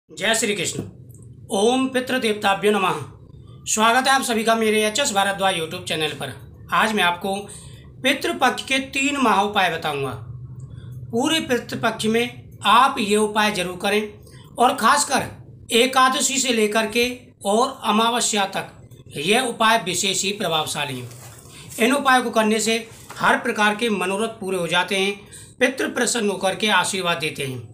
जय श्री कृष्ण। ओम पितृदेवताभ्यो नमः। स्वागत है आप सभी का मेरे एच.एस. भारद्वाज यूट्यूब चैनल पर। आज मैं आपको पितृपक्ष के 3 महाउपाय बताऊंगा। पूरे पितृपक्ष में आप ये उपाय जरूर करें और खासकर एकादशी से लेकर के और अमावस्या तक यह उपाय विशेष ही प्रभावशाली हैं। इन उपायों को करने से हर प्रकार के मनोरथ पूरे हो जाते हैं। पितृ प्रसन्न होकर के आशीर्वाद देते हैं।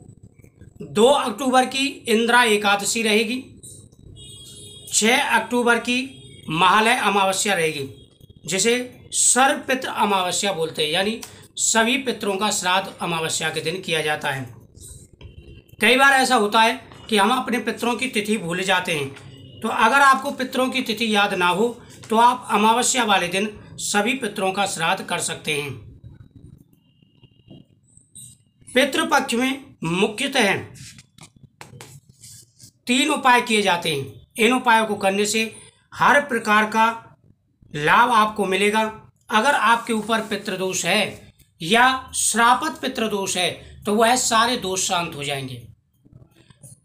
2 अक्टूबर की इंदिरा एकादशी रहेगी। 6 अक्टूबर की महालय अमावस्या रहेगी, जिसे सर्व पितृ अमावस्या बोलते हैं, यानी सभी पितरों का श्राद्ध अमावस्या के दिन किया जाता है। कई बार ऐसा होता है कि हम अपने पितरों की तिथि भूल जाते हैं, तो अगर आपको पितरों की तिथि याद ना हो तो आप अमावस्या वाले दिन सभी पितरों का श्राद्ध कर सकते हैं। पितृपक्ष में मुख्यतः 3 उपाय किए जाते हैं। इन उपायों को करने से हर प्रकार का लाभ आपको मिलेगा। अगर आपके ऊपर पितृदोष है या श्रापित पितृदोष है तो वह सारे दोष शांत हो जाएंगे।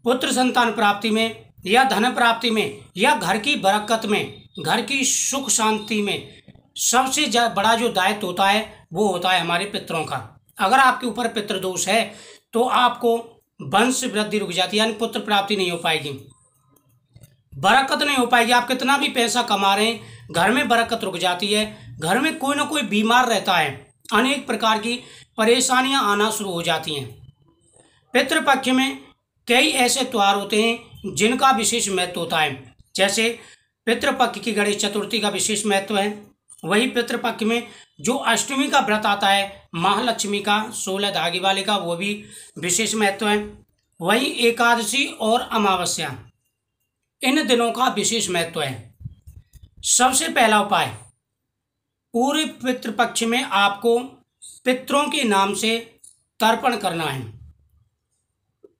पुत्र संतान प्राप्ति में या धन प्राप्ति में या घर की बरकत में, घर की सुख शांति में सबसे बड़ा जो दायित्व होता है वो होता है हमारे पितरों का। अगर आपके ऊपर पितृदोष है तो आपको वंश वृद्धि रुक जाती है, यानी पुत्र प्राप्ति नहीं हो पाएगी, बरकत नहीं हो पाएगी। आप कितना भी पैसा कमा रहे हैं, घर में बरकत रुक जाती है। घर में कोई ना कोई बीमार रहता है, अनेक प्रकार की परेशानियां आना शुरू हो जाती हैं। पितृपक्ष में कई ऐसे त्योहार होते हैं जिनका विशेष महत्व होता है। जैसे पितृपक्ष की गणेश चतुर्थी का विशेष महत्व है। वही पितृपक्ष में जो अष्टमी का व्रत आता है महालक्ष्मी का 16 धागे वाले का, वो भी विशेष महत्व है। वही एकादशी और अमावस्या, इन दिनों का विशेष महत्व है। सबसे पहला उपाय, पूरे पितृपक्ष में आपको पितरों के नाम से तर्पण करना है।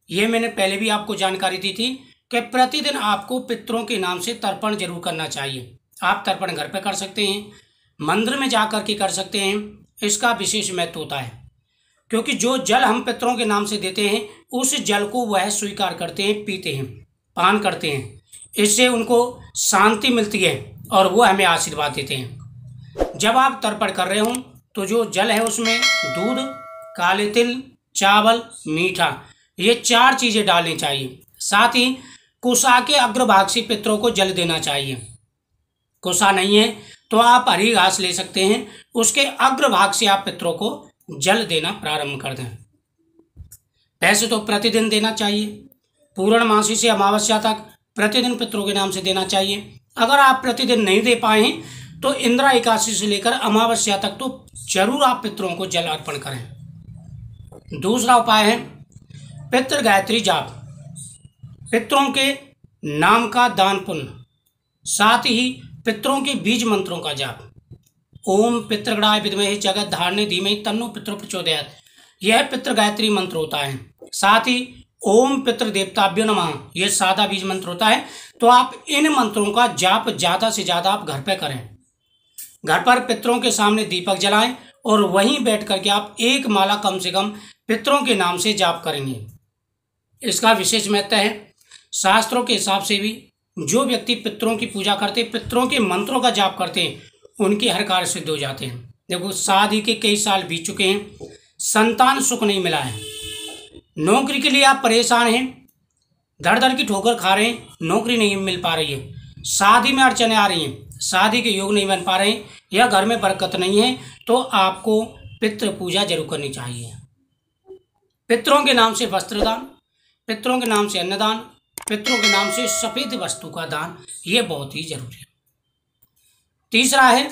ये मैंने पहले भी आपको जानकारी दी थी कि प्रतिदिन आपको पितरों के नाम से तर्पण जरूर करना चाहिए। आप तर्पण घर पे कर सकते हैं, मंदिर में जा कर के कर सकते हैं। इसका विशेष महत्व होता है क्योंकि जो जल हम पितरों के नाम से देते हैं उस जल को वह स्वीकार करते हैं, पीते हैं, पान करते हैं। इससे उनको शांति मिलती है और वो हमें आशीर्वाद देते हैं। जब आप तर्पण कर रहे हो तो जो जल है उसमें दूध, काले तिल, चावल, मीठा, ये 4 चीज़ें डालनी चाहिए। साथ ही कुशा के अग्रभाग से पितरों को जल देना चाहिए। कुशा नहीं है तो आप हरी घास ले सकते हैं, उसके अग्रभाग से आप पितरों को जल देना प्रारंभ कर दें। वैसे तो प्रतिदिन देना चाहिए, पूर्णमासी से अमावस्या तक प्रतिदिन पितरों के नाम से देना चाहिए। अगर आप प्रतिदिन नहीं दे पाए हैं तो इंदिरा एकादशी से लेकर अमावस्या तक तो जरूर आप पितरों को जल अर्पण करें। दूसरा उपाय है पितृ गायत्री जाप, पितरों के नाम का दान पुण्य, साथ ही पितरों के बीज मंत्रों का जाप। ओम पितृगणाय विद्महे जगत धारणे धीमहि तन्नो पितरो प्रचोदयात्, यह पितृ गायत्री मंत्र होता है। साथ ही ओम पितृदेवताभ्यो नमः, यह सादा बीज मंत्र होता है। तो आप इन मंत्रों का जाप ज़्यादा से ज़्यादा आप घर पर करें। घर पर पितरों के सामने दीपक जलाएं और वहीं बैठ करके आप 1 माला कम से कम पितरों के नाम से जाप करेंगे। इसका विशेष महत्व है। शास्त्रों के हिसाब से भी जो व्यक्ति पितरों की पूजा करते, पितरों के मंत्रों का जाप करते हैं, उनके हर कार्य सिद्ध हो जाते हैं। देखो, शादी के कई साल बीत चुके हैं, संतान सुख नहीं मिला है, नौकरी के लिए आप परेशान हैं, दर दर की ठोकर खा रहे हैं, नौकरी नहीं मिल पा रही है, शादी में अड़चने आ रही हैं, शादी के योग नहीं बन पा रहे हैं या घर में बरकत नहीं है, तो आपको पितृ पूजा जरूर करनी चाहिए। पितरों के नाम से वस्त्रदान, पितरों के नाम से अन्नदान, पितरों के नाम से सफेद वस्तु का दान, ये बहुत ही जरूरी है। तीसरा है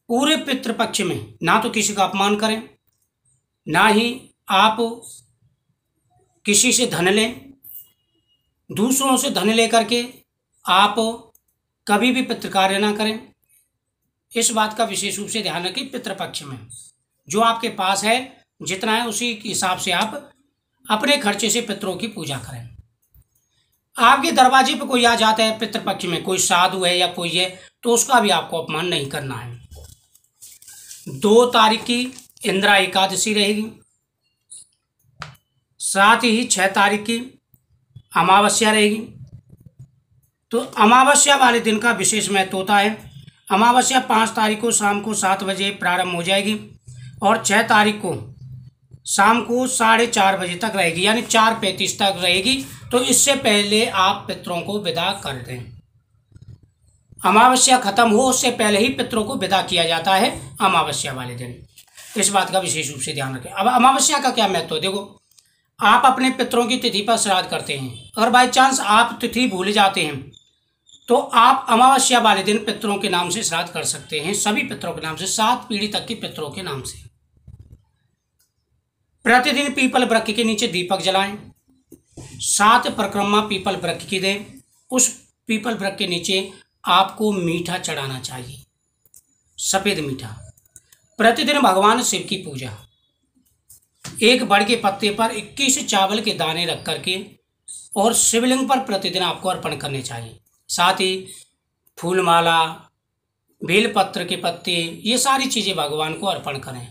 पूरे पितृपक्ष में ना तो किसी का अपमान करें, ना ही आप किसी से धन लें। दूसरों से धन लेकर के आप कभी भी पितृ कार्य ना करें। इस बात का विशेष रूप से ध्यान रखें। पितृपक्ष में जो आपके पास है जितना है उसी हिसाब से आप अपने खर्चे से पितरों की पूजा करें। आपके दरवाजे पे कोई आ जाता है पितृपक्ष में, कोई साधु है या कोई है, तो उसका भी आपको अपमान नहीं करना है। 2 तारीख की इंदिरा एकादशी रहेगी, साथ ही 6 तारीख की अमावस्या रहेगी। तो अमावस्या वाले दिन का विशेष महत्व होता है। अमावस्या 5 तारीख को शाम को 7 बजे प्रारंभ हो जाएगी और 6 तारीख को शाम को 4:30 बजे तक रहेगी, यानी 4:35 तक रहेगी। तो इससे पहले आप पितरों को विदा कर दें। अमावस्या खत्म हो उससे पहले ही पितरों को विदा किया जाता है अमावस्या वाले दिन। इस बात का विशेष रूप से ध्यान रखें। अब अमावस्या का क्या महत्व है, देखो आप अपने पितरों की तिथि पर श्राद्ध करते हैं, अगर बाई चांस आप तिथि भूल जाते हैं तो आप अमावस्या वाले दिन पितरों के नाम से श्राद्ध कर सकते हैं, सभी पितरों के नाम से, 7 पीढ़ी तक के पितरों के नाम से। प्रतिदिन पीपल वृक्ष के नीचे दीपक जलाएं, 7 परिक्रमा पीपल वृक्ष की दें। उस पीपल वृक्ष के नीचे आपको मीठा चढ़ाना चाहिए, सफेद मीठा। प्रतिदिन भगवान शिव की पूजा, एक बड़ के पत्ते पर 21 चावल के दाने रख करके और शिवलिंग पर प्रतिदिन आपको अर्पण करने चाहिए। साथ ही फूलमाला, बेलपत्र के पत्ते, ये सारी चीज़ें भगवान को अर्पण करें।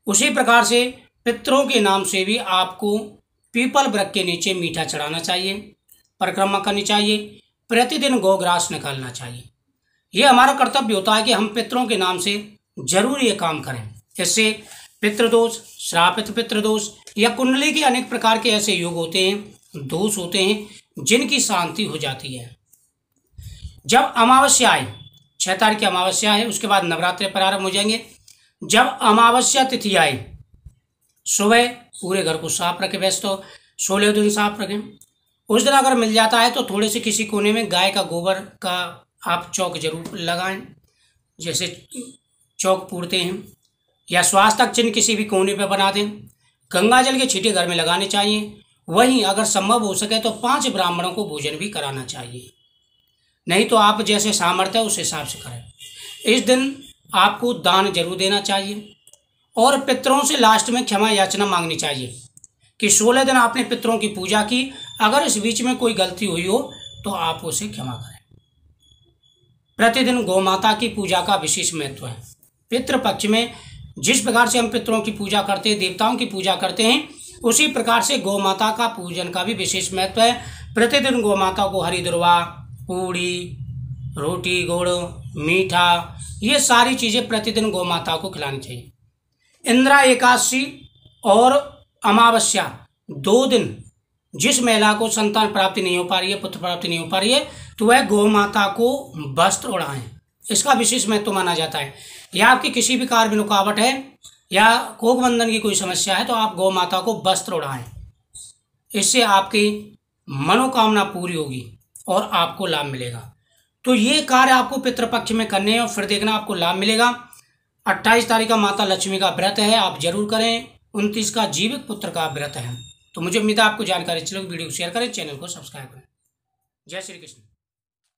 उसी प्रकार से पितरों के नाम से भी आपको पीपल वृक्ष के नीचे मीठा चढ़ाना चाहिए, परिक्रमा करनी चाहिए, प्रतिदिन गोग्रास निकालना चाहिए। ये हमारा कर्तव्य होता है कि हम पितरों के नाम से जरूर ये काम करें। इससे पितृदोष, श्रापित पितृदोष या कुंडली के अनेक प्रकार के ऐसे योग होते हैं, दोष होते हैं, जिनकी शांति हो जाती है। जब अमावस्या आए, 6 तारीख की अमावस्या है, उसके बाद नवरात्रि प्रारंभ हो जाएंगे। जब अमावस्या तिथि आए, सुबह पूरे घर को साफ रखें, वैसे तो 16 दिन साफ रखें। उस दिन अगर मिल जाता है तो थोड़े से किसी कोने में गाय का गोबर का आप चौक जरूर लगाएं, जैसे चौक पूरते हैं, या स्वास्थ्य चिन्ह किसी भी कोने पर बना दें। गंगा जल के छींटे घर में लगाने चाहिए। वहीं अगर संभव हो सके तो 5 ब्राह्मणों को भोजन भी कराना चाहिए, नहीं तो आप जैसे सामर्थ्य है उस हिसाब से करें। इस दिन आपको दान जरूर देना चाहिए और पितरों से लास्ट में क्षमा याचना मांगनी चाहिए कि 16 दिन आपने पितरों की पूजा की, अगर इस बीच में कोई गलती हुई हो तो आप उसे क्षमा करें। प्रतिदिन गौ माता की पूजा का विशेष महत्व है। पितृपक्ष में जिस प्रकार से हम पितरों की पूजा करते हैं, देवताओं की पूजा करते हैं, उसी प्रकार से गौ माता का पूजन का भी विशेष महत्व है। प्रतिदिन गौ माता को हरी दुर्वा, पूड़ी, रोटी, गुड़, मीठा, ये सारी चीज़ें प्रतिदिन गौ माता को खिलानी चाहिए। इंदिरा एकादशी और अमावस्या 2 दिन जिस महिला को संतान प्राप्ति नहीं हो पा रही है, पुत्र प्राप्ति नहीं हो पा रही है, तो वह गौ माता को वस्त्र ओढ़ाएं। इसका विशेष महत्व माना जाता है। या आपकी किसी भी कार्य में रुकावट है या कोख बंधन की कोई समस्या है तो आप गौ माता को वस्त्र ओढ़ाएं। इससे आपकी मनोकामना पूरी होगी और आपको लाभ मिलेगा। तो ये कार्य आपको पितृपक्ष में करने हैं और फिर देखना आपको लाभ मिलेगा। 28 तारीख का माता लक्ष्मी का व्रत है, आप जरूर करें। 29 का जीवित पुत्र का व्रत है। तो मुझे उम्मीद है आपको जानकारी अच्छी लगी। वीडियो को शेयर करें, चैनल को सब्सक्राइब करें। जय श्री कृष्ण।